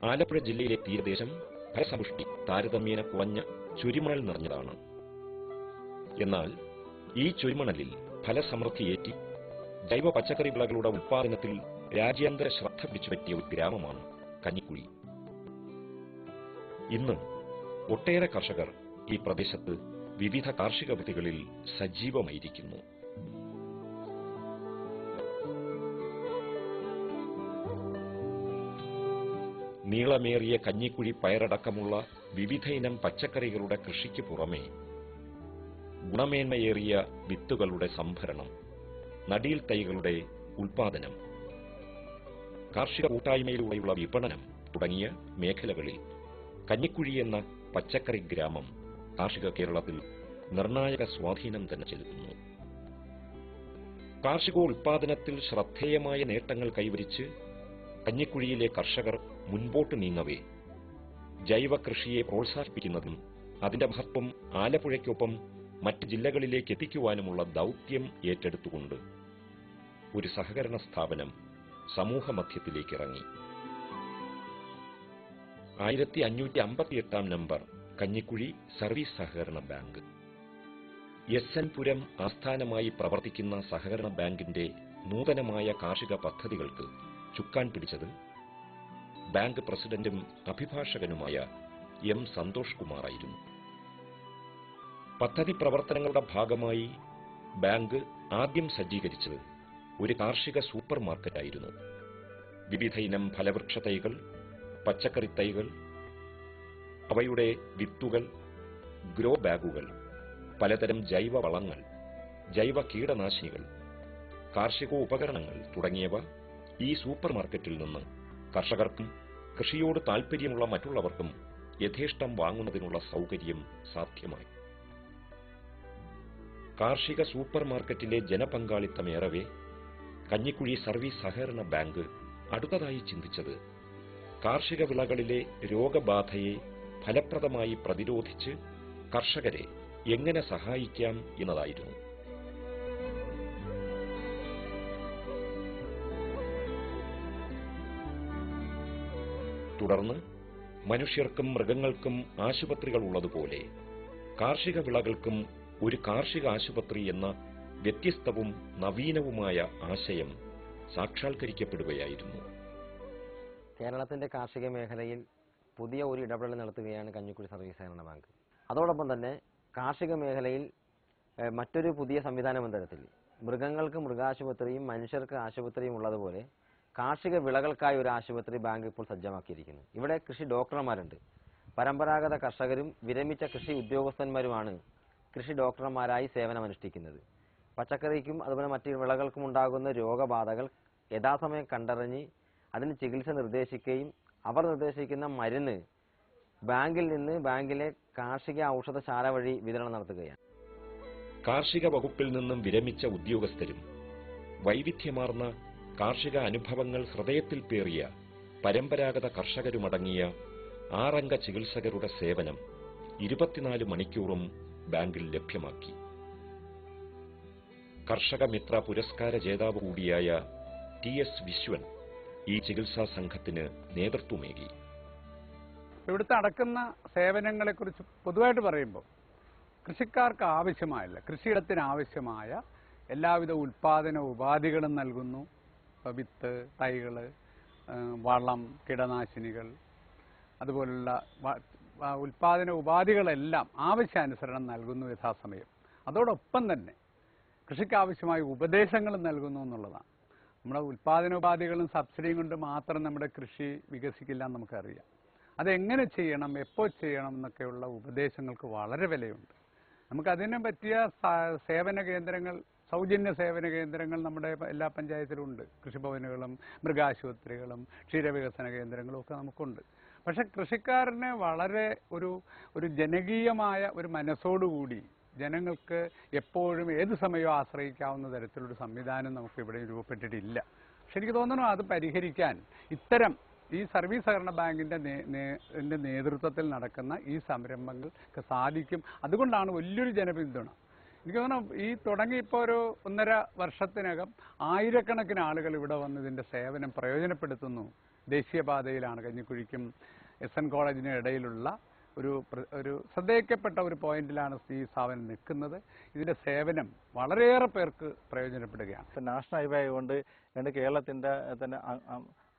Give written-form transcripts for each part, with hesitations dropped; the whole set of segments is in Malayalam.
ആലപ്പുഴ ജില്ലയിലെ തീരദേശം ഫലസമ്പുഷ്ടി താരതമ്യേന കുറഞ്ഞ ചുരിമണൽ നിറഞ്ഞതാണ്. എന്നാൽ ഈ ചുരിമണലിൽ ഫലസമൃദ്ധിയേറ്റി ജൈവ പച്ചക്കറി വിളകളുടെ ഉത്പാദനത്തിൽ രാജ്യാന്തര ശ്രദ്ധ പിടിച്ചുപറ്റിയ ഒരു ഗ്രാമമാണ് കഞ്ഞിക്കുഴി. ഇന്ന് ഒട്ടേറെ കർഷകർ ഈ പ്രദേശത്ത് വിവിധ കാർഷിക വൃത്തികളിൽ സജീവമായിരിക്കുന്നു. നീളമേറിയ കഞ്ഞിക്കുഴി പയറടക്കമുള്ള വിവിധ ഇനം പച്ചക്കറികളുടെ കൃഷിക്ക് പുറമെ ഗുണമേന്മയേറിയ വിത്തുകളുടെ സംഭരണം, നടീൽ തൈകളുടെ ഉൽപാദനം, കാർഷിക കൂട്ടായ്മയിലൂടെയുള്ള വിപണനം തുടങ്ങിയ മേഖലകളിൽ കഞ്ഞിക്കുഴി എന്ന പച്ചക്കറി ഗ്രാമം കാർഷിക കേരളത്തിൽ നിർണായക സ്വാധീനം തന്നെ ചെലുത്തുന്നു. കാർഷികോൽപാദനത്തിൽ ശ്രദ്ധേയമായ നേട്ടങ്ങൾ കൈവരിച്ച് കഞ്ഞിക്കുഴിയിലെ കർഷകർ മുൻപോട്ട് നീങ്ങവേ ജൈവ കൃഷിയെ പ്രോത്സാഹിപ്പിക്കുന്നതും അതിന്റെ മഹത്വം ആലപ്പുഴയ്ക്കൊപ്പം മറ്റ് ജില്ലകളിലേക്ക് എത്തിക്കുവാനുമുള്ള ദൗത്യം ഏറ്റെടുത്തുകൊണ്ട് ഒരു സഹകരണ സ്ഥാപനം സമൂഹമധ്യത്തിലേക്ക് ഇറങ്ങി. 1558 നമ്പർ കഞ്ഞിക്കുഴി സർവീസ് സഹകരണ ബാങ്ക്. SN പുരം ആസ്ഥാനമായി പ്രവർത്തിക്കുന്ന സഹകരണ ബാങ്കിന്റെ നൂതനമായ കാർഷിക പദ്ധതികൾക്ക് ചുക്കാൻ പിടിച്ചത് ബാങ്ക് പ്രസിഡന്റും അഭിഭാഷകനുമായ M. സന്തോഷ് കുമാറായിരുന്നു. പദ്ധതി പ്രവർത്തനങ്ങളുടെ ഭാഗമായി ബാങ്ക് ആദ്യം സജ്ജീകരിച്ചത് ഒരു കാർഷിക സൂപ്പർ മാർക്കറ്റായിരുന്നു. വിവിധ ഇനം ഫലവൃക്ഷ തൈകൾ, പച്ചക്കറി തൈകൾ, അവയുടെ വിത്തുകൾ, ഗ്രോ ബാഗുകൾ, പലതരം ജൈവ വളങ്ങൾ, ജൈവ കീടനാശിനികൾ, കാർഷിക ഉപകരണങ്ങൾ തുടങ്ങിയവ ഈ സൂപ്പർ മാർക്കറ്റിൽ നിന്ന് കർഷകർക്കും കൃഷിയോട് താൽപ്പര്യമുള്ള മറ്റുള്ളവർക്കും യഥേഷ്ടം വാങ്ങുന്നതിനുള്ള സൗകര്യം സാധ്യമായി. കാർഷിക സൂപ്പർ മാർക്കറ്റിലെ ജനപങ്കാളിത്തമേറവേ കഞ്ഞിക്കുഴി സർവീസ് സഹകരണ ബാങ്ക് അടുത്തതായി ചിന്തിച്ചത് കാർഷിക വിളകളിലെ രോഗബാധയെ ഫലപ്രദമായി പ്രതിരോധിച്ച് കർഷകരെ എങ്ങനെ സഹായിക്കാം എന്നതായിരുന്നു. തുടർന്ന് മനുഷ്യർക്കും മൃഗങ്ങൾക്കും ആശുപത്രികൾ ഉള്ളതുപോലെ കാർഷിക വിളകൾക്കും ഒരു കാർഷിക ആശുപത്രി എന്ന വ്യത്യസ്തവും നവീനവുമായ ആശയം സാക്ഷാത്കരിക്കപ്പെടുകയായിരുന്നു. കേരളത്തിന്റെ കാർഷിക മേഖലയിൽ പുതിയ ഒരു ഇടപെടൽ നടത്തുകയാണ് കഞ്ഞിക്കുഴി സർവീസ് സഹകരണ ബാങ്ക്. അതോടൊപ്പം തന്നെ കാർഷിക മേഖലയിൽ മറ്റൊരു പുതിയ സംവിധാനം എന്ന തരത്തിൽ മൃഗങ്ങൾക്ക് മൃഗാശുപത്രിയും മനുഷ്യർക്ക് ആശുപത്രിയും ഉള്ളതുപോലെ കാർഷിക വിളകൾക്കായി ഒരു ആശുപത്രി ബാങ്ക് ഇപ്പോൾ സജ്ജമാക്കിയിരിക്കുന്നു. ഇവിടെ കൃഷി ഡോക്ടർമാരുണ്ട്. പരമ്പരാഗത കർഷകരും വിരമിച്ച കൃഷി ഉദ്യോഗസ്ഥന്മാരുമാണ് കൃഷി ഡോക്ടർമാരായി സേവനമനുഷ്ഠിക്കുന്നത്. പച്ചക്കറിക്കും അതുപോലെ മറ്റ് വിളകൾക്കും ഉണ്ടാകുന്ന രോഗബാധകൾ യഥാസമയം കണ്ടറിഞ്ഞ് അതിന് ചികിത്സ നിർദ്ദേശിക്കുകയും അവർ നിർദ്ദേശിക്കുന്ന മരുന്ന് ബാങ്കിൽ നിന്ന് ബാങ്കിലെ കാർഷിക ഔഷധശാല വഴി വിതരണം നടത്തുകയാണ്. കാർഷിക വകുപ്പിൽ നിന്നും വിരമിച്ച ഉദ്യോഗസ്ഥരും വൈവിധ്യമാർന്ന കാർഷിക അനുഭവങ്ങൾ ഹൃദയത്തിൽ പേറിയ പരമ്പരാഗത കർഷകരുമടങ്ങിയ 6 അംഗ ചികിത്സകരുടെ സേവനം 24 മണിക്കൂറും ബാങ്കിൽ ലഭ്യമാക്കി. കർഷക മിത്ര പുരസ്കാര ജേതാവ് കൂടിയായ TS വിശ്വൻ ഈ ചികിത്സാ സംഘത്തിന് നേതൃത്വമേകി. ഇവിടുത്തെ നടക്കുന്ന സേവനങ്ങളെക്കുറിച്ച് പൊതുവായിട്ട് പറയുമ്പോൾ കൃഷിക്കാർക്ക് ആവശ്യമായല്ല, കൃഷിയിടത്തിന് ആവശ്യമായ എല്ലാവിധ ഉൽപാദന ഉപാധികളും നൽകുന്നു. വിത്ത്, തൈകൾ, വളം, കീടനാശിനികൾ, അതുപോലുള്ള ഉൽപാദന ഉപാധികളെല്ലാം ആവശ്യാനുസരണം നൽകുന്നു യഥാസമയം. അതോടൊപ്പം തന്നെ കൃഷിക്കാവശ്യമായ ഉപദേശങ്ങളും നൽകുന്നു എന്നുള്ളതാണ്. നമ്മുടെ ഉൽപാദനോപാധികളും സബ്സിഡിയും കൊണ്ട് മാത്രം നമ്മുടെ കൃഷി വികസിക്കില്ല എന്ന് നമുക്കറിയാം. അതെങ്ങനെ ചെയ്യണം, എപ്പോൾ ചെയ്യണം എന്നൊക്കെയുള്ള ഉപദേശങ്ങൾക്ക് വളരെ വിലയുണ്ട്. നമുക്കതിനെ പറ്റിയ സേവന കേന്ദ്രങ്ങൾ, സൗജന്യ സേവന കേന്ദ്രങ്ങൾ നമ്മുടെ എല്ലാ പഞ്ചായത്തിലും ഉണ്ട്. കൃഷിഭവനുകളും മൃഗാശുപത്രികളും ക്ഷീരവികസന കേന്ദ്രങ്ങളും ഒക്കെ നമുക്കുണ്ട്. പക്ഷെ കൃഷിക്കാരനെ വളരെ ഒരു ജനകീയമായ ഒരു മനസ്സോടുകൂടി ജനങ്ങൾക്ക് എപ്പോഴും ഏത് സമയവും ആശ്രയിക്കാവുന്ന തരത്തിലൊരു സംവിധാനം നമുക്ക് ഇവിടെ രൂപപ്പെട്ടിട്ടില്ല. പക്ഷെ എനിക്ക് തോന്നുന്നു അത് പരിഹരിക്കാൻ ഇത്തരം ഈ സർവീസ് സഹകരണ ബാങ്കിന്റെ നേതൃത്വത്തിൽ നടക്കുന്ന ഈ സംരംഭങ്ങൾക്ക് സാധിക്കും. അതുകൊണ്ടാണ് വലിയൊരു ജനപിന്തുണ. എനിക്ക് തോന്നുന്നു ഈ തുടങ്ങി ഇപ്പോൾ ഒരു 1.5 വർഷത്തിനകം ആയിരക്കണക്കിന് ആളുകൾ ഇവിടെ വന്ന് ഇതിന്റെ സേവനം പ്രയോജനപ്പെടുത്തുന്നു ദേശീയപാതയിലാണ്. കഞ്ഞിക്കുഴിക്കും SN കോളേജിനും ഇടയിലുള്ള ഒരു ശ്രദ്ധയിക്കപ്പെട്ട ഒരു പോയിന്റിലാണ് ഈ സ്ഥാപനം നിൽക്കുന്നത്. ഇതിൻ്റെ സേവനം വളരെയേറെ പേർക്ക് പ്രയോജനപ്പെടുകയാണ്. ഇപ്പം നാഷണൽ ഹൈവേ ആയതുകൊണ്ട് രണ്ട് കേരളത്തിൻ്റെ തന്നെ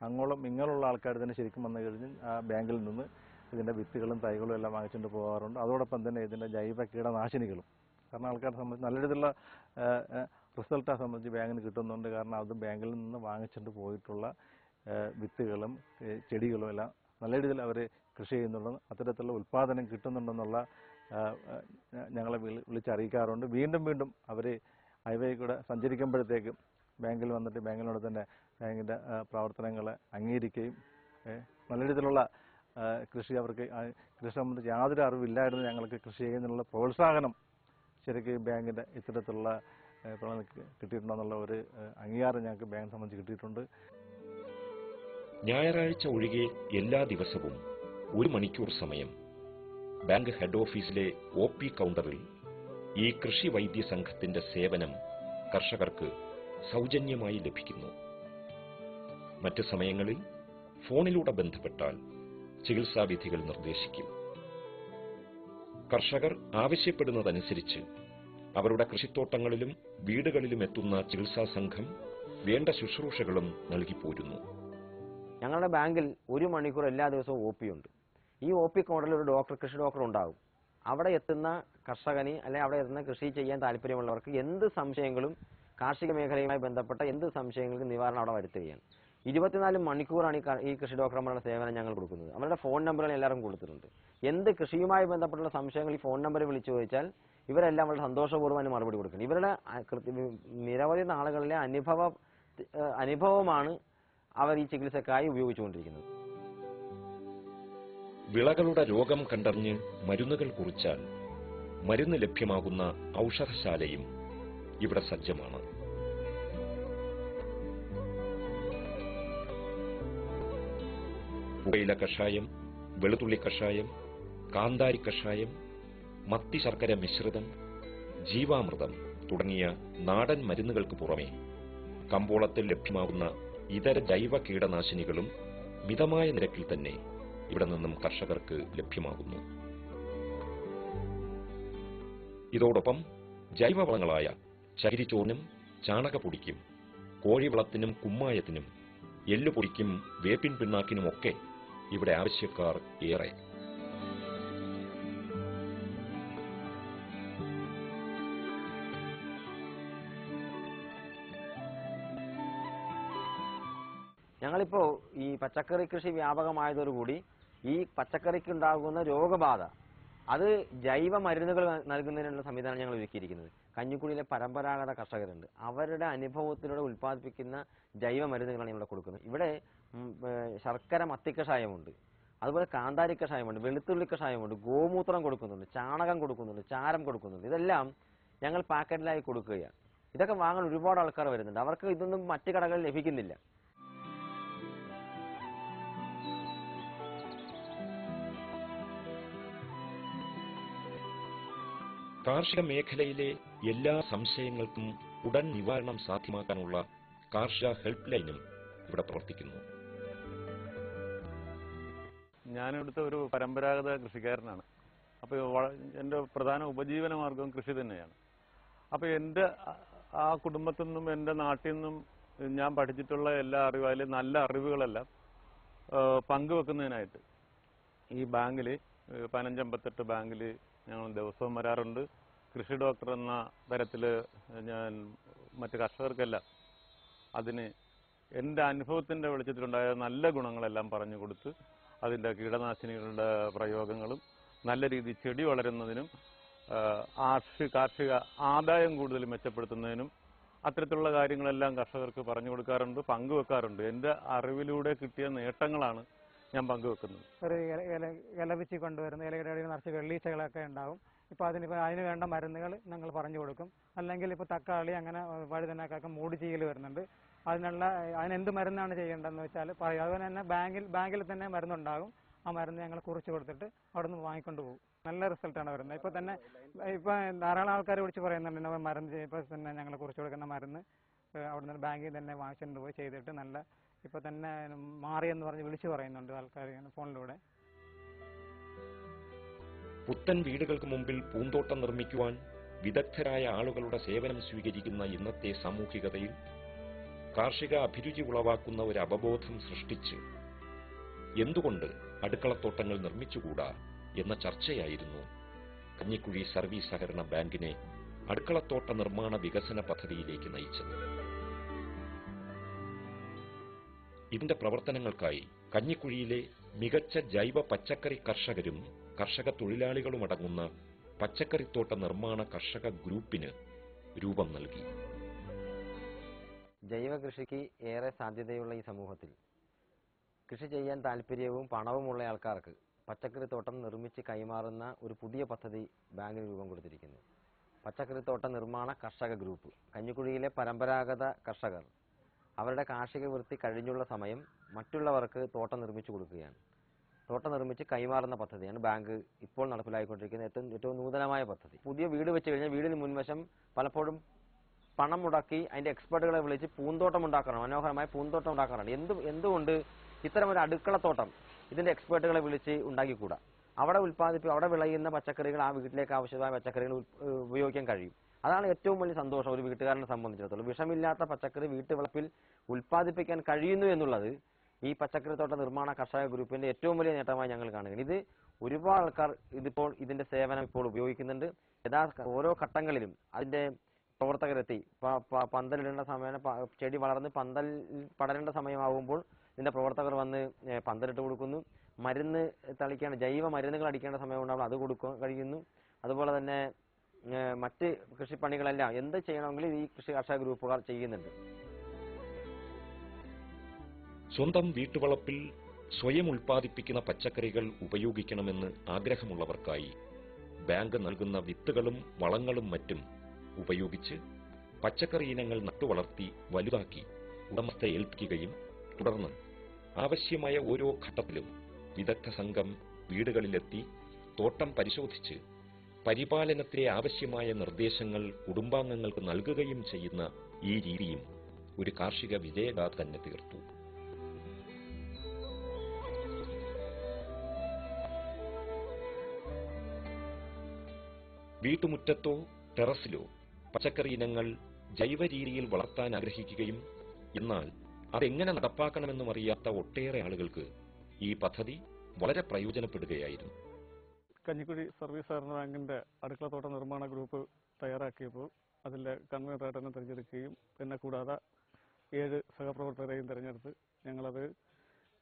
അങ്ങോളം ഇങ്ങോളുള്ള ആൾക്കാർ തന്നെ ശരിക്കും വന്നു കഴിഞ്ഞ് ആ ബാങ്കിൽ നിന്ന് ഇതിൻ്റെ വിത്തുകളും തൈകളും എല്ലാം വാങ്ങിച്ചുകൊണ്ട് പോകാറുണ്ട്. അതോടൊപ്പം തന്നെ ഇതിൻ്റെ ജൈവ കീടനാശിനികളും, കാരണം ആൾക്കാരെ സംബന്ധിച്ച് നല്ല രീതിയിലുള്ള റിസൾട്ടാ സംബന്ധിച്ച് ബാങ്കിന് കിട്ടുന്നുണ്ട്. കാരണം അത് ബാങ്കിൽ നിന്ന് വാങ്ങിച്ചുകൊണ്ട് പോയിട്ടുള്ള വിത്തുകളും ചെടികളും എല്ലാം നല്ല രീതിയിൽ അവർ കൃഷി ചെയ്യുന്നുണ്ടെന്ന്, അത്തരത്തിലുള്ള ഉൽപ്പാദനം കിട്ടുന്നുണ്ടെന്നുള്ള ഞങ്ങളെ വിളിച്ചറിയിക്കാറുണ്ട്. വീണ്ടും വീണ്ടും അവർ ഹൈവേ കൂടെ സഞ്ചരിക്കുമ്പോഴത്തേക്കും ബാങ്കിൽ വന്നിട്ട് ബാങ്കിനോട് തന്നെ ബാങ്കിൻ്റെ പ്രവർത്തനങ്ങളെ അംഗീകരിക്കുകയും നല്ല രീതിയിലുള്ള കൃഷി അവർക്ക് കൃഷി സംബന്ധിച്ച് യാതൊരു അറിവില്ലായിരുന്നു ഞങ്ങൾക്ക് കൃഷി ചെയ്യുന്നതിനുള്ള പ്രോത്സാഹനം ശരിക്കും ബാങ്കിൻ്റെ ഇത്തരത്തിലുള്ള കിട്ടിയിട്ടുണ്ടെന്നുള്ള ഒരു അംഗീകാരം ഞങ്ങൾക്ക് ബാങ്ക് സംബന്ധിച്ച് കിട്ടിയിട്ടുണ്ട്. ഞായറാഴ്ച ഒഴികെ എല്ലാ ദിവസവും 1 മണിക്കൂർ സമയം ബാങ്ക് ഹെഡ് ഓഫീസിലെ OP കൗണ്ടറിൽ ഈ കൃഷി വൈദ്യ സംഘത്തിന്റെ സേവനം കർഷകർക്ക് സൗജന്യമായി ലഭിക്കുന്നു. മറ്റ് സമയങ്ങളിൽ ഫോണിലൂടെ ബന്ധപ്പെട്ടാൽ ചികിത്സാവിധികൾ നിർദ്ദേശിക്കും. കർഷകർ ആവശ്യപ്പെടുന്നതനുസരിച്ച് അവരുടെ കൃഷിത്തോട്ടങ്ങളിലും വീടുകളിലും എത്തുന്ന ചികിത്സാ സംഘം വേണ്ട ശുശ്രൂഷകളും നൽകിപ്പോരുന്നു. ഞങ്ങളുടെ ബാങ്കിൽ 1 മണിക്കൂർ എല്ലാ ദിവസവും OP ഉണ്ട്. ഈ OP കൗണ്ടറിൽ ഒരു കൃഷി ഡോക്ടർ ഉണ്ടാകും. അവിടെ എത്തുന്ന കർഷകന് അല്ലെങ്കിൽ അവിടെ എത്തുന്ന കൃഷി ചെയ്യാൻ താല്പര്യമുള്ളവർക്ക് എന്ത് സംശയങ്ങളും കാർഷിക മേഖലയുമായി ബന്ധപ്പെട്ട എന്ത് സംശയങ്ങൾക്കും നിവാരണം അവിടെ വരുത്തുകയാണ്. 24 മണിക്കൂറാണ് ഈ കൃഷി ഡോക്ടർമാരുടെ സേവനം ഞങ്ങൾ കൊടുക്കുന്നത്. അവരുടെ ഫോൺ നമ്പറുകൾ എല്ലാവർക്കും കൊടുത്തിട്ടുണ്ട്. എന്ത് കൃഷിയുമായി ബന്ധപ്പെട്ടുള്ള സംശയങ്ങൾ ഈ ഫോൺ നമ്പറിൽ വിളിച്ചു ചോദിച്ചാൽ ഇവരെല്ലാം വളരെ സന്തോഷപൂർവ്വം അതിന് മറുപടി കൊടുക്കണം. ഇവരുടെ നിരവധി നാളുകളിലെ അനുഭവമാണ് അവർ ഈ ചികിത്സക്കായി ഉപയോഗിച്ചുകൊണ്ടിരിക്കുന്നത്. വിളകളുടെ രോഗം കണ്ടറിഞ്ഞ് മരുന്നുകൾ കുറിച്ചാൽ മരുന്ന് ലഭ്യമാകുന്ന ഔഷധശാലയും ഇവിടെ സജ്ജമാണ്. പുകയില കഷായം, വെളുത്തുള്ളി കഷായം, കാന്താരി കഷായം, മത്തി ശർക്കര മിശ്രിതം, ജീവാമൃതം തുടങ്ങിയ നാടൻ മരുന്നുകൾക്ക് പുറമെ കമ്പോളത്തിൽ ലഭ്യമാകുന്ന ഇതര ജൈവ കീടനാശിനികളും മിതമായ നിരക്കിൽ തന്നെ ഇവിടെ നിന്നും കർഷകർക്ക് ലഭ്യമാകുന്നു. ഇതോടൊപ്പം ജൈവവളങ്ങളായ ചകിരിച്ചോറിനും ചാണകപ്പൊടിക്കും കോഴിവളത്തിനും കുമ്മായത്തിനും എല്ലുപൊടിക്കും വേപ്പിൻ പിണ്ണാക്കിനുമൊക്കെ ഇവിടെ ആവശ്യക്കാർ ഏറെ. ഞങ്ങളിപ്പോൾ ഈ പച്ചക്കറി കൃഷി വ്യാപകമായതോടുകൂടി ഈ പച്ചക്കറിക്ക് ഉണ്ടാകുന്ന രോഗബാധ അത് ജൈവ മരുന്നുകൾ നൽകുന്നതിനുള്ള സംവിധാനം ഞങ്ങൾ ഒരുക്കിയിരിക്കുന്നത്. കഞ്ഞിക്കുഴിയിലെ പരമ്പരാഗത കർഷകരുണ്ട്. അവരുടെ അനുഭവത്തിലൂടെ ഉൽപ്പാദിപ്പിക്കുന്ന ജൈവ മരുന്നുകളാണ് ഇവിടെ കൊടുക്കുന്നത്. ഇവിടെ ശർക്കര മത്തി കഷായമുണ്ട്, അതുപോലെ കാന്താരി കഷായമുണ്ട്, വെളുത്തുള്ളി കഷായമുണ്ട്, ഗോമൂത്രം കൊടുക്കുന്നുണ്ട്, ചാണകം കൊടുക്കുന്നുണ്ട്, ചാരം കൊടുക്കുന്നുണ്ട്. ഇതെല്ലാം ഞങ്ങൾ പാക്കറ്റിലായി കൊടുക്കുകയാണ്. ഇതൊക്കെ വാങ്ങാൻ ഒരുപാട് ആൾക്കാർ വരുന്നുണ്ട്. അവർക്ക് ഇതൊന്നും മറ്റു കടകളിൽ ലഭിക്കുന്നില്ല. കാർഷിക മേഖലയിലെ എല്ലാ സംശയങ്ങൾക്കും ഉടൻ നിവാരണം സാധ്യമാക്കാനുള്ള കാർഷിക ഹെൽപ്പ് ലൈനും ഇവിടെ പ്രവർത്തിക്കുന്നു. ഞാനിവിടുത്തെ ഒരു പരമ്പരാഗത കൃഷിക്കാരനാണ്. അപ്പോൾ എൻ്റെ പ്രധാന ഉപജീവന മാർഗം കൃഷി തന്നെയാണ്. അപ്പോൾ എൻ്റെ ആ കുടുംബത്തിൽ നിന്നും എൻ്റെ നാട്ടിൽ നിന്നും ഞാൻ പഠിച്ചിട്ടുള്ള എല്ലാ അറിവും, നല്ല അറിവുകളെല്ലാം പങ്കുവെക്കുന്നതിനായിട്ട് ഈ ബാങ്കിൽ 1558 ബാങ്കിൽ ഞങ്ങൾ ദിവസവും വരാറുണ്ട്. കൃഷി ഡോക്ടർ എന്ന തരത്തിൽ ഞാൻ മറ്റ് കർഷകർക്കെല്ലാം അതിന് എൻ്റെ അനുഭവത്തിൻ്റെ വെളിച്ചത്തിലുണ്ടായ നല്ല ഗുണങ്ങളെല്ലാം പറഞ്ഞു കൊടുത്ത് അതിൻ്റെ കീടനാശിനികളുടെ പ്രയോഗങ്ങളും നല്ല രീതിയിൽ ചെടി വളരുന്നതിനും കാർഷിക ആദായം കൂടുതൽ മെച്ചപ്പെടുത്തുന്നതിനും അത്തരത്തിലുള്ള കാര്യങ്ങളെല്ലാം കർഷകർക്ക് പറഞ്ഞു കൊടുക്കാറുണ്ട്, പങ്കുവെക്കാറുണ്ട്. എൻ്റെ അറിവിലൂടെ കിട്ടിയ നേട്ടങ്ങളാണ് ഞാൻ പങ്കുവെക്കുന്നത്. ഒരു ഇലപിച്ച് കൊണ്ടുവരുന്ന ഇലയുടെ ഇടയിൽ നിറച്ച് വെള്ളീച്ചകളൊക്കെ ഉണ്ടാവും. ഇപ്പോൾ അതിന് വേണ്ട മരുന്നുകൾ ഞങ്ങൾ പറഞ്ഞു കൊടുക്കും. അല്ലെങ്കിൽ ഇപ്പോൾ തക്കാളി അങ്ങനെ വഴുതനക്കൊക്കെ മൂട് ചെയ്യൽ വരുന്നുണ്ട്. അതിനെന്ത് മരുന്നാണ് ചെയ്യേണ്ടതെന്ന് വെച്ചാൽ പറയും. അതുപോലെ തന്നെ ബാങ്കിൽ തന്നെ മരുന്നുണ്ടാകും. ആ മരുന്ന് ഞങ്ങൾ കുറിച്ച് കൊടുത്തിട്ട് അവിടെ നിന്ന് വാങ്ങിക്കൊണ്ട് പോകും. നല്ല റിസൾട്ടാണ് വരുന്നത്. ഇപ്പോൾ ധാരാളം ആൾക്കാർ വിളിച്ച് പറയുന്നുണ്ട് മരുന്ന് ഇപ്പോൾ തന്നെ ഞങ്ങൾ കുറിച്ച് കൊടുക്കുന്ന മരുന്ന് അവിടെ നിന്ന് ബാങ്കിൽ തന്നെ വാങ്ങിച്ചുകൊണ്ട് പോയി ചെയ്തിട്ട് നല്ല ഇപ്പോൾ തന്നെ മാറിയെന്ന് പറഞ്ഞ് വിളിച്ചു പറയുന്നുണ്ട് ആൾക്കാർ ഇങ്ങനെ ഫോണിലൂടെ. പുത്തൻ വീടുകൾക്ക് മുമ്പിൽ പൂന്തോട്ടം നിർമ്മിക്കുവാൻ വിദഗ്ധരായ ആളുകളുടെ സേവനം സ്വീകരിക്കുന്ന ഇന്നത്തെ സാമൂഹികതയിൽ കാർഷിക അഭിരുചി ഉളവാക്കുന്ന ഒരു അവബോധം സൃഷ്ടിച്ച് എന്തുകൊണ്ട് അടുക്കളത്തോട്ടങ്ങൾ നിർമ്മിച്ചുകൂടാ എന്ന ചർച്ചയായിരുന്നു കഞ്ഞിക്കുഴി സർവീസ് സഹകരണ ബാങ്കിനെ അടുക്കളത്തോട്ട നിർമ്മാണ വികസന പദ്ധതിയിലേക്ക് നയിച്ചത്. ഇതിന്റെ പ്രവർത്തനങ്ങൾക്കായി കഞ്ഞിക്കുഴിയിലെ മികച്ച ജൈവ പച്ചക്കറി കർഷകരും കർഷക തൊഴിലാളികളുമടങ്ങുന്ന പച്ചക്കറിത്തോട്ട നിർമ്മാണ കർഷക ഗ്രൂപ്പിന് രൂപം നൽകി. ജൈവ കൃഷിക്ക് ഏറെ സാധ്യതയുള്ള ഈ സമൂഹത്തിൽ കൃഷി ചെയ്യാൻ താല്പര്യവും പണവുമുള്ള ആൾക്കാർക്ക് പച്ചക്കറിത്തോട്ടം നിർമ്മിച്ച് കൈമാറുന്ന ഒരു പുതിയ പദ്ധതി ബാങ്കിന് രൂപം കൊടുത്തിരിക്കുന്നു. പച്ചക്കറിത്തോട്ട നിർമ്മാണ കർഷക ഗ്രൂപ്പ്. കഞ്ഞിക്കുഴിയിലെ പരമ്പരാഗത കർഷകർ അവരുടെ കാർഷിക വൃത്തി കഴിഞ്ഞുള്ള സമയം മറ്റുള്ളവർക്ക് തോട്ടം നിർമ്മിച്ചു കൊടുക്കുകയാണ്. തോട്ടം നിർമ്മിച്ച് കൈമാറുന്ന പദ്ധതിയാണ് ബാങ്ക് ഇപ്പോൾ നടപ്പിലാക്കിക്കൊണ്ടിരിക്കുന്ന ഏറ്റവും നൂതനമായ പദ്ധതി. പുതിയ വീട് വെച്ച് കഴിഞ്ഞാൽ വീടിന് മുൻവശം പലപ്പോഴും പണം മുടക്കി അതിന്റെ എക്സ്പെർട്ടുകളെ വിളിച്ച് പൂന്തോട്ടം ഉണ്ടാക്കണം, മനോഹരമായ പൂന്തോട്ടം ഉണ്ടാക്കാറുണ്ട്. എന്തുകൊണ്ട് ഇത്തരമൊരു അടുക്കളത്തോട്ടം ഇതിന്റെ എക്സ്പെർട്ടുകളെ വിളിച്ച് ഉണ്ടാക്കിക്കൂടാ? അവിടെ അവിടെ വിളയുന്ന പച്ചക്കറികൾ ആ വീട്ടിലേക്ക് ആവശ്യമായ പച്ചക്കറികൾ ഉപയോഗിക്കാൻ കഴിയും. അതാണ് ഏറ്റവും വലിയ സന്തോഷം ഒരു വീട്ടുകാരനെ സംബന്ധിച്ചിടത്തോളം. വിഷമില്ലാത്ത പച്ചക്കറി വീട്ടുവളപ്പിൽ ഉൽപ്പാദിപ്പിക്കാൻ കഴിയുന്നു എന്നുള്ളത് ഈ പച്ചക്കറിത്തോട്ട നിർമ്മാണ കർഷക ഗ്രൂപ്പിന്റെ ഏറ്റവും വലിയ നേട്ടമായി ഞങ്ങൾ കാണുകയാണ്. ഇത് ഒരുപാട് ആൾക്കാർ ഇതിന്റെ സേവനം ഇപ്പോൾ ഉപയോഗിക്കുന്നുണ്ട്. ഓരോ ഘട്ടങ്ങളിലും അതിന്റെ പ്രവർത്തകരെത്തി പന്തലിടേണ്ട സമയം, ചെടി വളർന്ന് പടരേണ്ട സമയമാകുമ്പോൾ ഇതിന്റെ പ്രവർത്തകർ വന്ന് പന്തലിട്ട് കൊടുക്കുന്നു. മരുന്ന് തളിക്കേണ്ട ജൈവ മരുന്നുകൾ അടിക്കേണ്ട സമയം ഉണ്ടാകുമ്പോൾ അത് കൊടുക്കാൻ കഴിയുന്നു. അതുപോലെ തന്നെ മറ്റ് കൃഷിപ്പണികളെല്ലാം എന്ത് ചെയ്യണമെങ്കിലും ഈ കർഷക ഗ്രൂപ്പുകാർ ചെയ്യുന്നുണ്ട്. സ്വന്തം വീട്ടുവളപ്പിൽ സ്വയം ഉൽപ്പാദിപ്പിക്കുന്ന പച്ചക്കറികൾ ഉപയോഗിക്കണമെന്ന് ആഗ്രഹമുള്ളവർക്കായി ബാങ്ക് നൽകുന്ന വിത്തുകളും വളങ്ങളും മറ്റും ഉപയോഗിച്ച് പച്ചക്കറി ഇനങ്ങൾ നട്ടുവളർത്തി വലുതാക്കി ഉടമസ്ഥയെ ഏൽപ്പിക്കുകയും തുടർന്ന് ആവശ്യമായ ഓരോ ഘട്ടത്തിലും വിദഗ്ധ സംഘം വീടുകളിലെത്തി തോട്ടം പരിശോധിച്ച് പരിപാലനത്തിലെ ആവശ്യമായ നിർദ്ദേശങ്ങൾ കുടുംബാംഗങ്ങൾക്ക് നൽകുകയും ചെയ്യുന്ന ഈ രീതിയും ഒരു കാർഷിക വിജയഗാഥ തന്നെ തീർത്തു. വീട്ടുമുറ്റത്തോ ടെറസിലോ പച്ചക്കറി ഇനങ്ങൾ ജൈവ രീതിയിൽ വളർത്താൻ ആഗ്രഹിക്കുകയും എന്നാൽ അതെങ്ങനെ നടപ്പാക്കണമെന്നും അറിയാത്ത ഒട്ടേറെ ആളുകൾക്ക് ഈ പദ്ധതി വളരെ പ്രയോജനപ്പെടുകയായിരുന്നു. കഞ്ഞിക്കുഴി സർവീസ് സഹകരണ ബാങ്കിന്റെ അടുക്കളത്തോട്ട നിർമ്മാണ ഗ്രൂപ്പ് തയ്യാറാക്കിയപ്പോൾ അതിലെ കൺവീനറായിട്ട് തന്നെ തിരഞ്ഞെടുക്കുകയും പിന്നെ കൂടാതെ 7 സഹപ്രവർത്തകരെയും തിരഞ്ഞെടുത്ത് ഞങ്ങളത്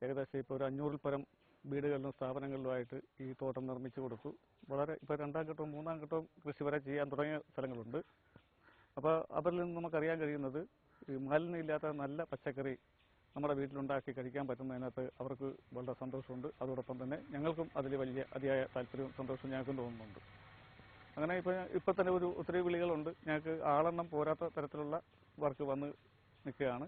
ഏകദേശം ഇപ്പോൾ ഒരു 500-ൽ പരം വീടുകളിലും സ്ഥാപനങ്ങളിലുമായിട്ട് ഈ തോട്ടം നിർമ്മിച്ചു കൊടുത്തു. വളരെ ഇപ്പോൾ 2ാം ഘട്ടവും 3ാം ഘട്ടവും കൃഷി വരെ ചെയ്യാൻ തുടങ്ങിയ സ്ഥലങ്ങളുണ്ട്. അപ്പോൾ അവരിൽ നിന്ന് നമുക്കറിയാൻ കഴിയുന്നത് ഈ മാലിന്യമില്ലാത്ത നല്ല പച്ചക്കറി നമ്മുടെ വീട്ടിലുണ്ടാക്കി കഴിക്കാൻ പറ്റുന്നതിനകത്ത് അവർക്ക് വളരെ സന്തോഷമുണ്ട്. അതോടൊപ്പം തന്നെ ഞങ്ങൾക്കും അതിൽ വലിയ അതിയായ താല്പര്യവും സന്തോഷവും ഞങ്ങൾക്കും തോന്നുന്നുണ്ട്. അങ്ങനെ ഇപ്പോൾ തന്നെ ഒത്തിരി വിളികളുണ്ട്. ഞങ്ങൾക്ക് ആളെണ്ണം പോരാത്ത തരത്തിലുള്ള വർക്ക് വന്ന് നിൽക്കുകയാണ്.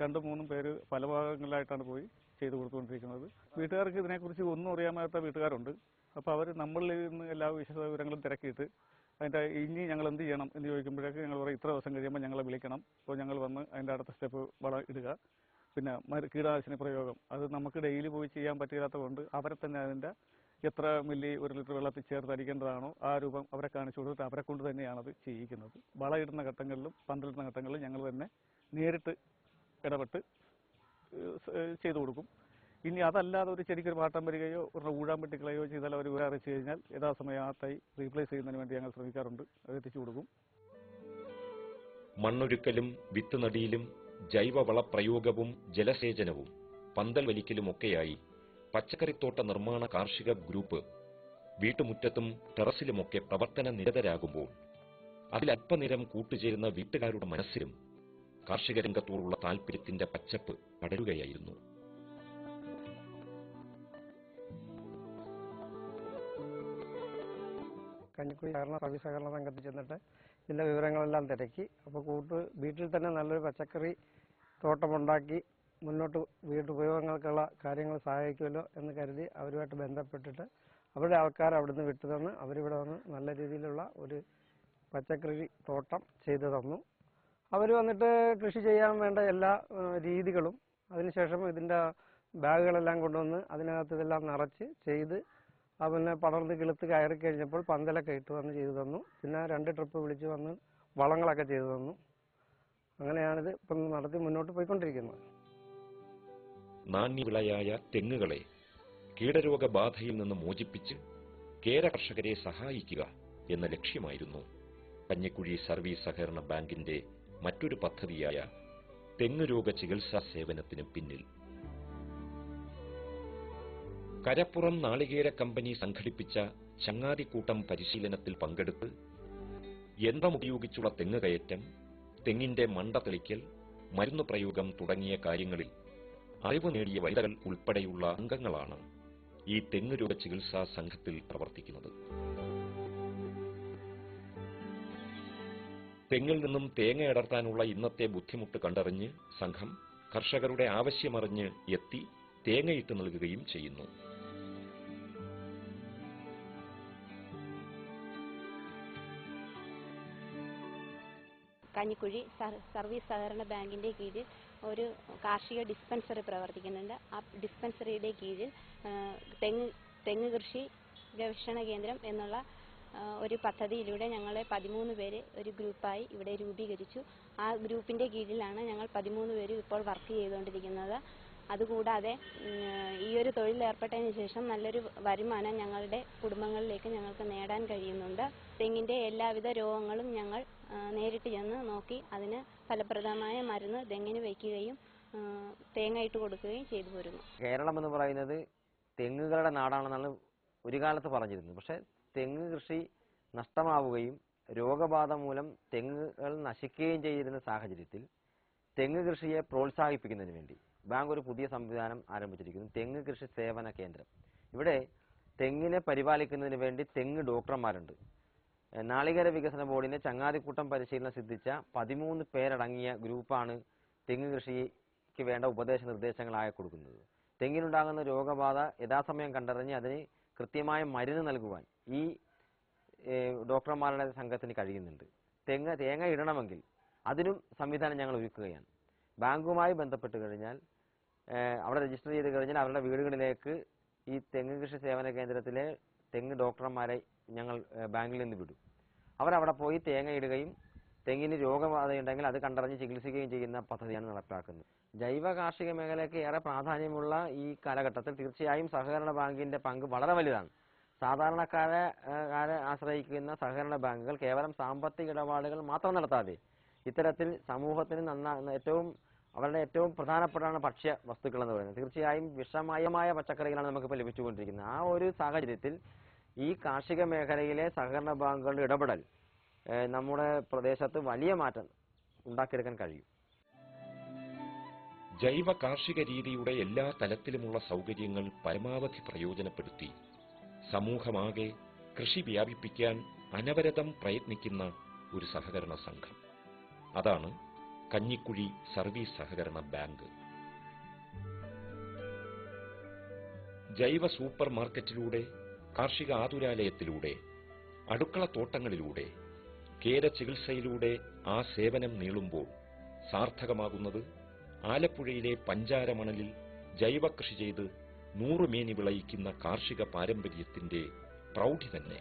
2-3 പേര് പല ഭാഗങ്ങളിലായിട്ടാണ് പോയി ചെയ്തു കൊടുത്തുകൊണ്ടിരിക്കുന്നത്. വീട്ടുകാർക്ക് ഇതിനെക്കുറിച്ച് ഒന്നും അറിയാത്ത വീട്ടുകാരുണ്ട്. അപ്പോൾ അവർ നമ്മളിൽ നിന്ന് എല്ലാ വിശദവിവരങ്ങളും തിരക്കിയിട്ട് അതിൻ്റെ ഇനി ഞങ്ങൾ എന്ത് ചെയ്യണം എന്ന് ചോദിക്കുമ്പോഴേക്ക് ഞങ്ങൾ പറയും ഇത്ര ദിവസം കഴിയുമ്പോൾ ഞങ്ങളെ വിളിക്കണം. അപ്പോൾ ഞങ്ങൾ വന്ന് അതിൻ്റെ അടുത്ത സ്റ്റെപ്പ് വളം ഇടുക, പിന്നെ കീടനാശിനി പ്രയോഗം. അത് നമുക്ക് ഡെയിലി പോയി ചെയ്യാൻ പറ്റാത്തതുകൊണ്ട് അവരെ തന്നെ അതിൻ്റെ എത്ര മില്ലി 1 ലിറ്റർ വെള്ളത്തിൽ ചേർത്ത് അടിക്കേണ്ടതാണോ ആ രൂപം അവരെ കാണിച്ചു കൊടുത്തിട്ട് അവരെ കൊണ്ട് തന്നെയാണത് ചെയ്യിക്കുന്നത്. വളയിടുന്ന ഘട്ടങ്ങളിലും പന്തലിടുന്ന ഘട്ടങ്ങളിലും ഞങ്ങൾ തന്നെ നേരിട്ട് ഇടപെട്ട് ചെയ്തു കൊടുക്കും. ഇനി അതല്ലാതെ ഒരു ചെടിക്ക് ഒരു പാട്ടം വരികയോ ഒരു ഊഴാൻ വെട്ടിക്കളയോ ചെയ്താൽ അവർ അറിയിച്ചു കഴിഞ്ഞാൽ യഥാസമയം ആ തൈ റീപ്ലേസ് ചെയ്യുന്നതിന് വേണ്ടി ഞങ്ങൾ ശ്രമിക്കാറുണ്ട്. അത് എത്തിച്ചു കൊടുക്കും. മണ്ണൊരുക്കലും വിത്ത് നടിയിലും ജൈവവള പ്രയോഗവും ജലസേചനവും പന്തൽ വലിക്കലുമൊക്കെയായി പച്ചക്കറിത്തോട്ട നിർമ്മാണ കാർഷിക ഗ്രൂപ്പ് വീട്ടുമുറ്റത്തും ടെറസിലുമൊക്കെ പ്രവർത്തന നിരതരാകുമ്പോൾ അതിലല്പനിരം കൂട്ടുചേരുന്ന വീട്ടുകാരുടെ മനസ്സിലും കാർഷിക രംഗത്തോടുള്ള താൽപര്യത്തിന്റെ പച്ചപ്പ് പടരുകയായിരുന്നു. കഞ്ഞിക്കുഴി സർവീസ് സഹകരണ സംഘത്തിൽ ചെന്നിട്ട് ഇതിൻ്റെ വിവരങ്ങളെല്ലാം തിരക്കി. അപ്പോൾ വീട്ടിൽ തന്നെ നല്ലൊരു പച്ചക്കറി തോട്ടമുണ്ടാക്കി മുന്നോട്ട് വീട്ടുപയോഗങ്ങൾക്കുള്ള കാര്യങ്ങൾ സഹായിക്കുമല്ലോ എന്ന് കരുതി അവരുമായിട്ട് ബന്ധപ്പെട്ടിട്ട് അവരുടെ ആൾക്കാർ അവിടുന്ന് വിട്ടു തന്ന് അവരിവിടെ വന്ന് നല്ല രീതിയിലുള്ള ഒരു പച്ചക്കറി തോട്ടം ചെയ്തു തന്നു. അവർ വന്നിട്ട് കൃഷി ചെയ്യാൻ വേണ്ട എല്ലാ രീതികളും അതിനുശേഷം ഇതിൻ്റെ ബാഗുകളെല്ലാം കൊണ്ടുവന്ന് അതിനകത്ത് ഇതെല്ലാം നിറച്ച് ചെയ്ത് പിന്നെ പടർന്ന് കിളുത്ത് കയറി കഴിഞ്ഞപ്പോൾ പന്തലൊക്കെ ഇട്ട് വന്ന് ചെയ്തു തന്നു. പിന്നെ 2 ട്രിപ്പ് വിളിച്ച് വന്ന് വളങ്ങളൊക്കെ ചെയ്തു തന്നു. അങ്ങനെയാണിത് ഇപ്പം നടത്തി മുന്നോട്ട് പോയിക്കൊണ്ടിരിക്കുന്നത്. നാണ്യവിളയായ തെങ്ങുകളെ കീടരോഗബാധയിൽ നിന്ന് മോചിപ്പിച്ച് കേര കർഷകരെ സഹായിക്കുക എന്ന ലക്ഷ്യമായിരുന്നു കഞ്ഞിക്കുഴി സർവീസ് സഹകരണ ബാങ്കിന്റെ മറ്റൊരു പദ്ധതിയായ തെങ്ങുരോഗ ചികിത്സാ സേവനത്തിന് പിന്നിൽ. കരപ്പുറം നാളികേര കമ്പനി സംഘടിപ്പിച്ച ചങ്ങാതിക്കൂട്ടം പരിശീലനത്തിൽ പങ്കെടുത്ത് യന്ത്രമുപയോഗിച്ചുള്ള തെങ്ങ് കയറ്റം, തെങ്ങിന്റെ മണ്ട തെളിക്കൽ, മരുന്ന് പ്രയോഗം തുടങ്ങിയ കാര്യങ്ങളിൽ അറിവ് നേടിയ വനിതകൾ ഉൾപ്പെടെയുള്ള അംഗങ്ങളാണ് ഈ തെങ്ങുരോഗ ചികിത്സാ സംഘത്തിൽ പ്രവർത്തിക്കുന്നത്. തെങ്ങിൽ നിന്നും തേങ്ങ അടർത്താനുള്ള ഇന്നത്തെ ബുദ്ധിമുട്ട് കണ്ടറിഞ്ഞ് സംഘം കർഷകരുടെ ആവശ്യമറിഞ്ഞ് എത്തി തേങ്ങയിട്ട് നൽകുകയും ചെയ്യുന്നു. കഞ്ഞിക്കുഴി സർവീസ് സഹകരണ ബാങ്കിന്റെ കീഴിൽ ഒരു കാർഷിക ഡിസ്പെൻസറി പ്രവർത്തിക്കുന്നുണ്ട്. ആ ഡിസ്പെൻസറിയുടെ കീഴിൽ തെങ്ങ് കൃഷി ഗവേഷണ കേന്ദ്രം എന്നുള്ള ഒരു പദ്ധതിയിലൂടെ ഞങ്ങളെ 13 പേര് ഒരു ഗ്രൂപ്പായി ഇവിടെ രൂപീകരിച്ചു. ആ ഗ്രൂപ്പിന്റെ കീഴിലാണ് ഞങ്ങൾ 13 പേരും ഇപ്പോൾ വർക്ക് ചെയ്തുകൊണ്ടിരിക്കുന്നത്. അതുകൂടാതെ ഈ ഒരു തൊഴിൽ ഏർപ്പെട്ടതിന് ശേഷം നല്ലൊരു വരുമാനം ഞങ്ങളുടെ കുടുംബങ്ങളിലേക്ക് ഞങ്ങൾക്ക് നേടാൻ കഴിയുന്നുണ്ട്. തെങ്ങിന്റെ എല്ലാവിധ രോഗങ്ങളും ഞങ്ങൾ നേരിട്ട് ചെന്ന് നോക്കി അതിന് ഫലപ്രദമായ മരുന്ന് തെങ്ങിന് വയ്ക്കുകയും തേങ്ങ ഇട്ട് കൊടുക്കുകയും ചെയ്തു പോരുന്നു. കേരളം എന്ന് പറയുന്നത് തെങ്ങുകളുടെ നാടാണെന്നാണ് ഒരു കാലത്ത് പറഞ്ഞിരുന്നത്. പക്ഷേ തെങ്ങ് കൃഷി നഷ്ടമാവുകയും രോഗബാധ മൂലം തെങ്ങുകൾ നശിക്കുകയും ചെയ്തിരുന്ന സാഹചര്യത്തിൽ തെങ്ങ് കൃഷിയെ പ്രോത്സാഹിപ്പിക്കുന്നതിന് വേണ്ടി ബാങ്ക് ഒരു പുതിയ സംവിധാനം ആരംഭിച്ചിരിക്കുന്നു, തെങ്ങ് കൃഷി സേവന കേന്ദ്രം. ഇവിടെ തെങ്ങിനെ പരിപാലിക്കുന്നതിന് വേണ്ടി തെങ്ങ് ഡോക്ടർമാരുണ്ട്. നാളികേര വികസന ബോർഡിന്റെ ചങ്ങാതിക്കൂട്ടം പരിശീലനം സിദ്ധിച്ച 13 പേരടങ്ങിയ ഗ്രൂപ്പാണ് തെങ്ങ് കൃഷിക്ക് വേണ്ട ഉപദേശ നിർദ്ദേശങ്ങളായി കൊടുക്കുന്നത്. തെങ്ങിനുണ്ടാകുന്ന രോഗബാധ യഥാസമയം കണ്ടറിഞ്ഞ് അതിന് കൃത്യമായ മരുന്ന് നൽകുവാൻ ഈ ഡോക്ടർമാരുടെ സംഘത്തിന് കഴിയുന്നുണ്ട്. തേങ്ങ ഇടണമെങ്കിൽ അതിനും സംവിധാനം ഞങ്ങൾ ഒരുക്കുകയാണ്. ബാങ്കുമായി ബന്ധപ്പെട്ട് കഴിഞ്ഞാൽ അവിടെ രജിസ്റ്റർ ചെയ്ത് കഴിഞ്ഞാൽ അവരുടെ വീടുകളിലേക്ക് ഈ തെങ്ങ് കൃഷി സേവന കേന്ദ്രത്തിലെ തെങ്ങ് ഡോക്ടർമാരെ ഞങ്ങൾ ബാങ്കിൽ നിന്ന് വിടും. അവരവിടെ പോയി തേങ്ങ ഇടുകയും തെങ്ങിന് രോഗബാധയുണ്ടെങ്കിൽ അത് കണ്ടറിഞ്ഞ് ചികിത്സിക്കുകയും ചെയ്യുന്ന പദ്ധതിയാണ് നടപ്പാക്കുന്നത്. ജൈവ കാർഷിക മേഖലയ്ക്ക് ഏറെ പ്രാധാന്യമുള്ള ഈ കാലഘട്ടത്തിൽ തീർച്ചയായും സഹകരണ ബാങ്കിന്റെ പങ്ക് വളരെ വലുതാണ്. സാധാരണക്കാരെ ആശ്രയിക്കുന്ന സഹകരണ ബാങ്കുകൾ കേവലം സാമ്പത്തിക ഇടപാടുകൾ മാത്രം നടത്താതെ ഇത്തരത്തിൽ സമൂഹത്തിന് അവരുടെ ഏറ്റവും പ്രധാനപ്പെട്ടാണ് ഭക്ഷ്യ വസ്തുക്കൾ എന്ന് പറയുന്നത്. തീർച്ചയായും വിഷമയമായ പച്ചക്കറികളാണ് നമുക്കിപ്പോൾ ലഭിച്ചുകൊണ്ടിരിക്കുന്നത്. ആ ഒരു സാഹചര്യത്തിൽ ഈ കാർഷിക മേഖലയിലെ സഹകരണ ബാങ്കുകളുടെ ഇടപെടൽ നമ്മുടെ പ്രദേശത്ത് വലിയ മാറ്റം ഉണ്ടാക്കിയെടുക്കാൻ കഴിയും. ജൈവ കാർഷിക രീതിയുടെ എല്ലാ തലത്തിലുമുള്ള സൗകര്യങ്ങൾ പരമാവധി പ്രയോജനപ്പെടുത്തി സമൂഹമാകെ കൃഷി വ്യാപിപ്പിക്കാൻ അനവരതം പ്രയത്നിക്കുന്ന ഒരു സഹകരണ സംഘം. അതാണ് കഞ്ഞിക്കുഴി സർവീസ് സഹകരണ ബാങ്ക്. ജൈവ സൂപ്പർ മാർക്കറ്റിലൂടെ, കാർഷിക ആതുരാലയത്തിലൂടെ, അടുക്കള തോട്ടങ്ങളിലൂടെ, കേര ചികിത്സയിലൂടെ ആ സേവനം നീളുമ്പോൾ സാർത്ഥകമാകുന്നത് ആലപ്പുഴയിലെ പഞ്ചാരമണലിൽ ജൈവ കൃഷി ചെയ്ത് 100 മേനി വിളയിക്കുന്ന കാർഷിക പാരമ്പര്യത്തിന്റെ പ്രൗഢി തന്നെ.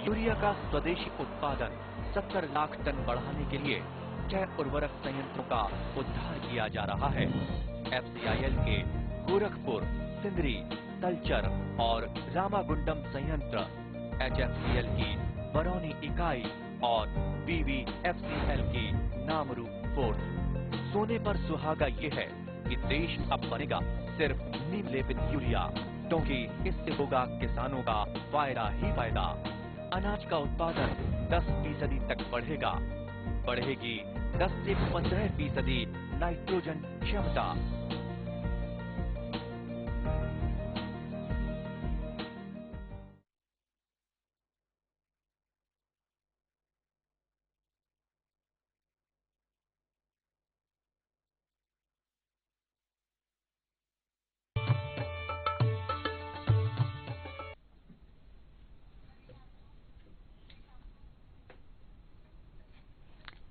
यूरिया का स्वदेशी उत्पादन 70 लाख टन बढ़ाने के लिए 6 उर्वरक संयंत्रों का उद्धार किया जा रहा है। FCIL के गोरखपुर, सिंदरी, तलचर और रामागुंडम संयंत्र, HFCL की बरौनी इकाई और BVFCL की नामरू फोर्स। सोने पर सुहागा ये है कि देश अब बनेगा सिर्फ नीम लेपित यूरिया, क्योंकि इससे होगा किसानों का फायदा ही फायदा। अनाज का उत्पादन 10% तक बढ़ेगा। बढ़ेगी 10 से 15% नाइट्रोजन क्षमता।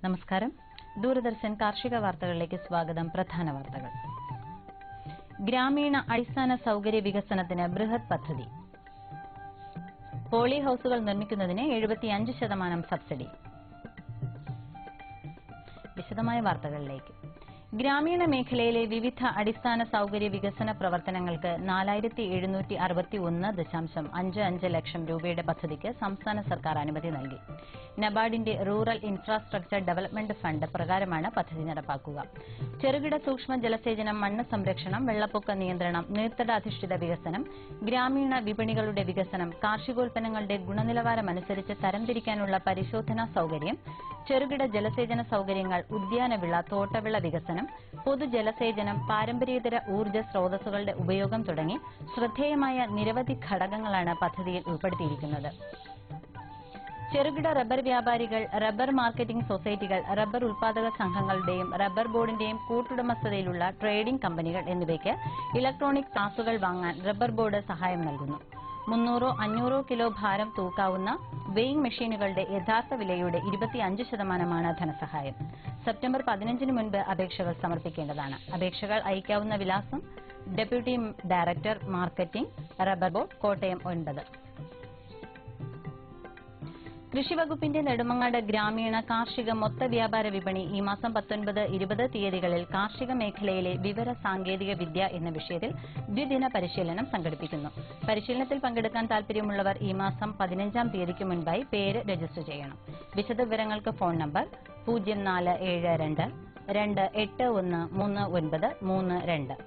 നമസ്കാരം. ദൂരദർശൻ കാർഷിക വാർത്തകളിലേക്ക് സ്വാഗതം. പ്രധാന വാർത്തകൾ. ഗ്രാമീണ അടിസ്ഥാന സൗകര്യ വികസനത്തിന് ബൃഹത് പദ്ധതി. പോളി ഹൌസുകൾ നിർമ്മിക്കുന്നതിന് 75% സബ്സിഡി. വിശദമായ വാർത്തകളിലേക്ക്. ഗ്രാമീണ മേഖലയിലെ വിവിധ അടിസ്ഥാന സൗകര്യ വികസന പ്രവർത്തനങ്ങൾക്ക് 4761.55 ലക്ഷം രൂപയുടെ പദ്ധതിക്ക് സംസ്ഥാന സർക്കാർ അനുമതി നൽകി. നബാർഡിന്റെ റൂറൽ ഇൻഫ്രാസ്ട്രക്ചർ ഡെവലപ്മെന്റ് ഫണ്ട് പ്രകാരമാണ് പദ്ധതി നടപ്പാക്കുക. ചെറുകിട സൂക്ഷ്മ ജലസേചനം, മണ്ണ് സംരക്ഷണം, വെള്ളപ്പൊക്ക നിയന്ത്രണം, നീർത്തട അധിഷ്ഠിത വികസനം, ഗ്രാമീണ വിപണികളുടെ വികസനം, കാർഷികോൽപ്പന്നങ്ങളുടെ ഗുണനിലവാരമനുസരിച്ച് തരംതിരിക്കാനുള്ള പരിശോധനാ സൗകര്യം, ചെറുകിട ജലസേചന സൗകര്യങ്ങൾ, ഉദ്യാനവിള, തോട്ടവിള വികസനം, പൊതുജലസേചനം, പാരമ്പര്യേതര ഊർജ്ജ സ്രോതസ്സുകളുടെ ഉപയോഗം തുടങ്ങി ശ്രദ്ധേയമായ നിരവധി ഘടകങ്ങളാണ് പദ്ധതിയിൽ ഉൾപ്പെടുത്തിയിരിക്കുന്നത്. ചെറുകിട റബ്ബർ വ്യാപാരികൾ, റബ്ബർ മാർക്കറ്റിംഗ് സൊസൈറ്റികൾ, റബ്ബർ ഉൽപാദക സംഘങ്ങളുടെയും റബ്ബർ ബോർഡിന്റെയും കൂട്ടുടമസ്ഥതയിലുള്ള ട്രേഡിംഗ് കമ്പനികൾ എന്നിവയ്ക്ക് ഇലക്ട്രോണിക് പാസുകൾ വാങ്ങാൻ റബ്ബർ ബോർഡ് സഹായം നൽകുന്നു. 300-500 കിലോ ഭാരം തൂക്കാവുന്ന വെയിങ് മെഷീനുകളുടെ യഥാർത്ഥ വിലയുടെ 25% ധനസഹായം. സെപ്റ്റംബർ 15 മുൻപ് അപേക്ഷകൾ സമർപ്പിക്കേണ്ടതാണ്. അപേക്ഷകൾ അയക്കാവുന്ന വിലാസം: deputy director marketing, rubber board, Kottayam 9. കൃഷിവകുപ്പിന്റെ നെടുമങ്ങാട് ഗ്രാമീണ കാർഷിക മൊത്ത വ്യാപാര വിപണി ഈ മാസം 19-20 തീയതികളിൽ കാർഷിക മേഖലയിലെ വിവര സാങ്കേതിക വിദ്യ എന്ന വിഷയത്തിൽ ദ്വിദിന പരിശീലനം സംഘടിപ്പിക്കുന്നു. പരിശീലനത്തിൽ പങ്കെടുക്കാൻ താൽപര്യമുള്ളവർ ഈ മാസം 15-ാം തീയതിക്ക് മുൻപായി പേര് രജിസ്റ്റർ ചെയ്യണം. വിശദവിവരങ്ങൾക്ക് ഫോൺ നമ്പർ 0472 2813932.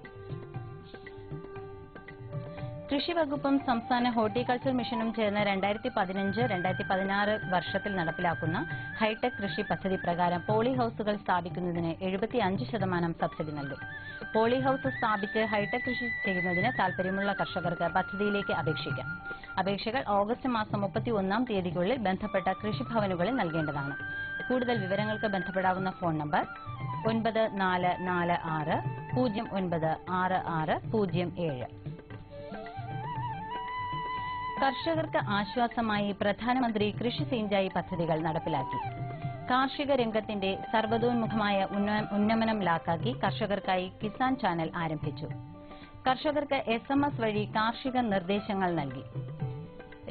കൃഷിവകുപ്പും സംസ്ഥാന ഹോർട്ടിക്കൾച്ചർ മിഷനും ചേർന്ന് 2015-2016 വർഷത്തിൽ നടപ്പിലാക്കുന്ന ഹൈടെക് കൃഷി പദ്ധതി പ്രകാരം പോളി ഹൌസുകൾ സ്ഥാപിക്കുന്നതിന് 75% സബ്സിഡി നൽകും. പോളി ഹൌസ് സ്ഥാപിച്ച് ഹൈടെക് കൃഷി ചെയ്യുന്നതിന് താൽപര്യമുള്ള കർഷകർക്ക് പദ്ധതിയിലേക്ക് അപേക്ഷിക്കാം. അപേക്ഷകൾ ഓഗസ്റ്റ് മാസം 31-ാം തീയതിക്കുള്ളിൽ ബന്ധപ്പെട്ട കൃഷിഭവനുകളിൽ നൽകേണ്ടതാണ്. കൂടുതൽ വിവരങ്ങൾക്ക് ബന്ധപ്പെടാവുന്ന ഫോൺ നമ്പർ 9446 096607. കർഷകർക്ക് ആശ്വാസമായി പ്രധാനമന്ത്രി കൃഷി സിഞ്ചായി പദ്ധതികൾ നടപ്പിലാക്കി. കാർഷിക രംഗത്തിന്റെ സർവ്വതോന്മുഖമായ ഉന്നമനം ലാക്കാക്കി കർഷകർക്കായി കിസാൻ ചാനൽ ആരംഭിച്ചു. കർഷകർക്ക് SMS വഴി കാർഷിക നിർദ്ദേശങ്ങൾ നൽകി.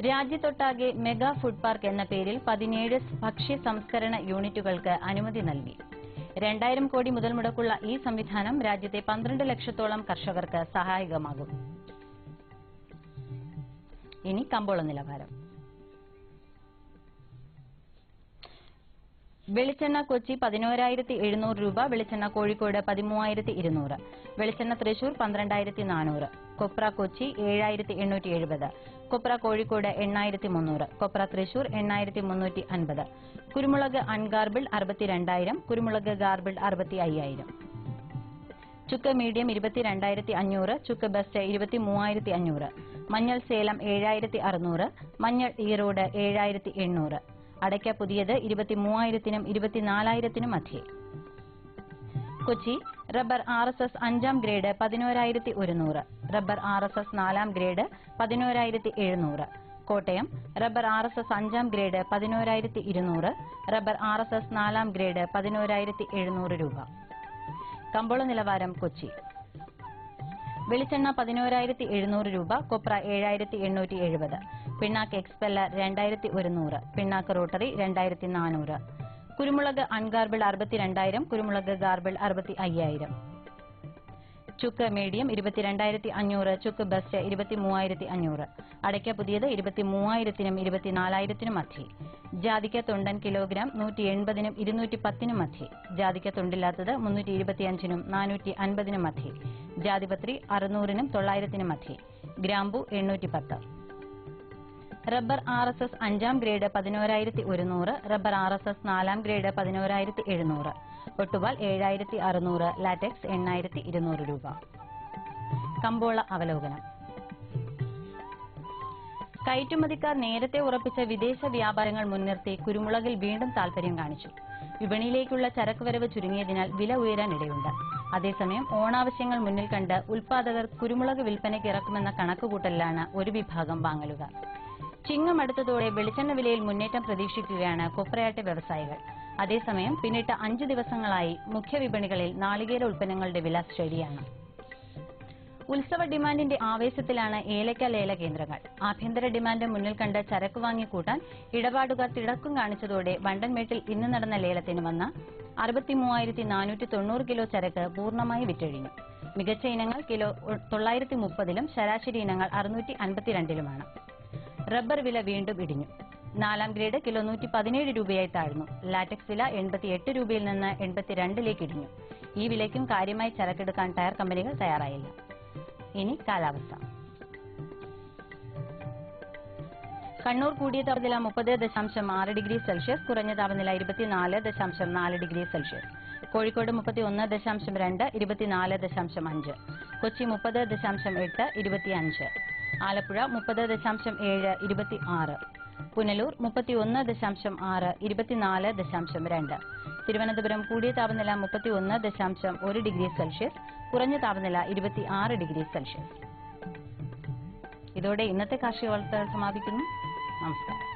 രാജ്യത്തൊട്ടാകെ മെഗാ ഫുഡ് പാർക്ക് എന്ന പേരിൽ 17 ഭക്ഷ്യ സംസ്കരണ യൂണിറ്റുകൾക്ക് അനുമതി നൽകി. 2000 കോടി മുതൽ മുടക്കുള്ള ഈ സംവിധാനം രാജ്യത്തെ 12 ലക്ഷത്തോളം കർഷകർക്ക് സഹായകമാകും. ഇനി കമ്പോള നിലവാരം. വെളിച്ചെണ്ണ കൊച്ചി 11,700 രൂപ, വെളിച്ചെണ്ണ കോഴിക്കോട് 13,200, വെളിച്ചെണ്ണ തൃശൂർ 12,400, കൊപ്ര കൊച്ചി 7,870, കൊപ്ര കോഴിക്കോട് 8,300, കൊപ്ര തൃശൂർ 8,350, കുരുമുളക് അൺഗാർബിൾഡ് 62,000, കുരുമുളക് ഗാർബിൾഡ് 65,000, ചുക്ക് മീഡിയം 22,500, ചുക്ക് ബെസ്റ്റ് 23,500, മഞ്ഞൾ സേലം 7,600, മഞ്ഞൾ ഈറോഡ് 7,800, അടയ്ക്ക പുതിയത് 23,000-നും 24,000-നും മധ്യേ. Kochi rubber RSS 5-ാം grade 11,100, rubber RSS 4-ാം grade 11,700, Kottayam rubber RSS 5-ാം grade 11,200, rubber RSS 4-ാം grade 11,700 രൂപ. കമ്പോള നിലവാരം കൊച്ചി. വെളിച്ചെണ്ണ 11,700 രൂപ, കൊപ്ര 7,870, പിണ്ണാക്ക് എക്സ്പെല്ലർ 2,100, പിണ്ണാക്ക് റോട്ടറി 2,400, കുരുമുളക് അൺഗാർബിൾഡ് 62,000, കുരുമുളക് ഗാർബിൾഡ് 65,000, ചുക്ക് മീഡിയം 22,500, ചുക്ക് ബെസ്റ്റ് 23,500, അടയ്ക്ക പുതിയത് 23,000-നും 24,000-നും മധ്യേ. ജാതിക്ക തൊണ്ടൻ കിലോഗ്രാം 180-നും 210-നും മധ്യേ. ജാതിക്ക തൊണ്ടില്ലാത്തത് 325-നും 450-നും മധ്യേ. ജാതിപത്രി 600-നും 900-നും മധ്യേ. ഗ്രാമ്പു 810. Rubber RSS 5ാം grade 11,100, rubber RSS 4ാം grade 11,700, ഒട്ടുപാൽ 7,600, latex 8,200 രൂപ. കമ്പോള അവലോകനം. കയറ്റുമതിക്കാർ നേരത്തെ ഉറപ്പിച്ച വിദേശ വ്യാപാരങ്ങൾ മുൻനിർത്തി കുരുമുളകിൽ വീണ്ടും താൽപര്യം കാണിച്ചു. വിപണിയിലേക്കുള്ള ചരക്കുവരവ് ചുരുങ്ങിയതിനാൽ വില ഉയരാനിടയുണ്ട്. അതേസമയം ഓണാവശ്യങ്ങൾ മുന്നിൽ കണ്ട് ഉൽപാദകർ കുരുമുളക് വിൽപ്പനയ്ക്ക് ഇറക്കുമെന്ന കണക്കുകൂട്ടലിലാണ് ഒരു വിഭാഗം വാങ്ങലുകാർ. ചിങ്ങം അടുത്തതോടെ വെളിച്ചെണ്ണ വിലയിൽ മുന്നേറ്റം പ്രതീക്ഷിക്കുകയാണ് കൊപ്രയാട്ട് വ്യവസായികൾ. അതേസമയം പിന്നിട്ട 5 ദിവസങ്ങളായി മുഖ്യ വിപണികളിൽ നാളികേര ഉൽപ്പന്നങ്ങളുടെ വില ശരിയാണ്. ഉത്സവ ഡിമാൻഡിന്റെ ആവേശത്തിലാണ് ഏലക്ക ലേല കേന്ദ്രങ്ങൾ. ആഭ്യന്തര ഡിമാൻഡ് മുന്നിൽ കണ്ട് ചരക്ക് വാങ്ങിക്കൂട്ടാൻ ഇടപാടുകാർ തിടക്കം കാണിച്ചതോടെ വണ്ടൻമേട്ടിൽ ഇന്ന് നടന്ന ലേലത്തിന് വന്ന 63,490 കിലോ ചരക്ക് പൂർണ്ണമായി വിറ്റഴിഞ്ഞു. മികച്ച ഇനങ്ങൾ കിലോ 930-ലും ശരാശരി ഇനങ്ങൾ 652-ലുമാണ്. റബ്ബർ വില വീണ്ടും ഇടിഞ്ഞു. 4ാം ഗ്രേഡ് കിലോ 117 രൂപയായി താഴ്ന്നു. ലാറ്റക്സ് വില 88 രൂപയിൽ നിന്ന് 82-ലേക്ക് ഇടിഞ്ഞു. ഈ വിലയ്ക്കും കാര്യമായി ചരക്കെടുക്കാൻ ടയർ കമ്പനികൾ തയ്യാറായില്ല. ഇനി കാലാവസ്ഥ. കണ്ണൂർ കൂടിയ താപനില 30.6 ഡിഗ്രി സെൽഷ്യസ്, കുറഞ്ഞ താപനില 24.4 ഡിഗ്രി സെൽഷ്യസ്. കോഴിക്കോട് 31.2, 24.5. കൊച്ചി 30.8, 25. ആലപ്പുഴ 30.7, 26. പുനലൂർ 31.6, 24.2. തിരുവനന്തപുരം കൂടിയ താപനില 31.1 ഡിഗ്രി സെൽഷ്യസ്, കുറഞ്ഞ താപനില 26 ഡിഗ്രി സെൽഷ്യസ്. ഇതോടെ ഇന്നത്തെ കാർഷിക വാർത്തകൾ സമാപിക്കുന്നു. നമസ്കാരം.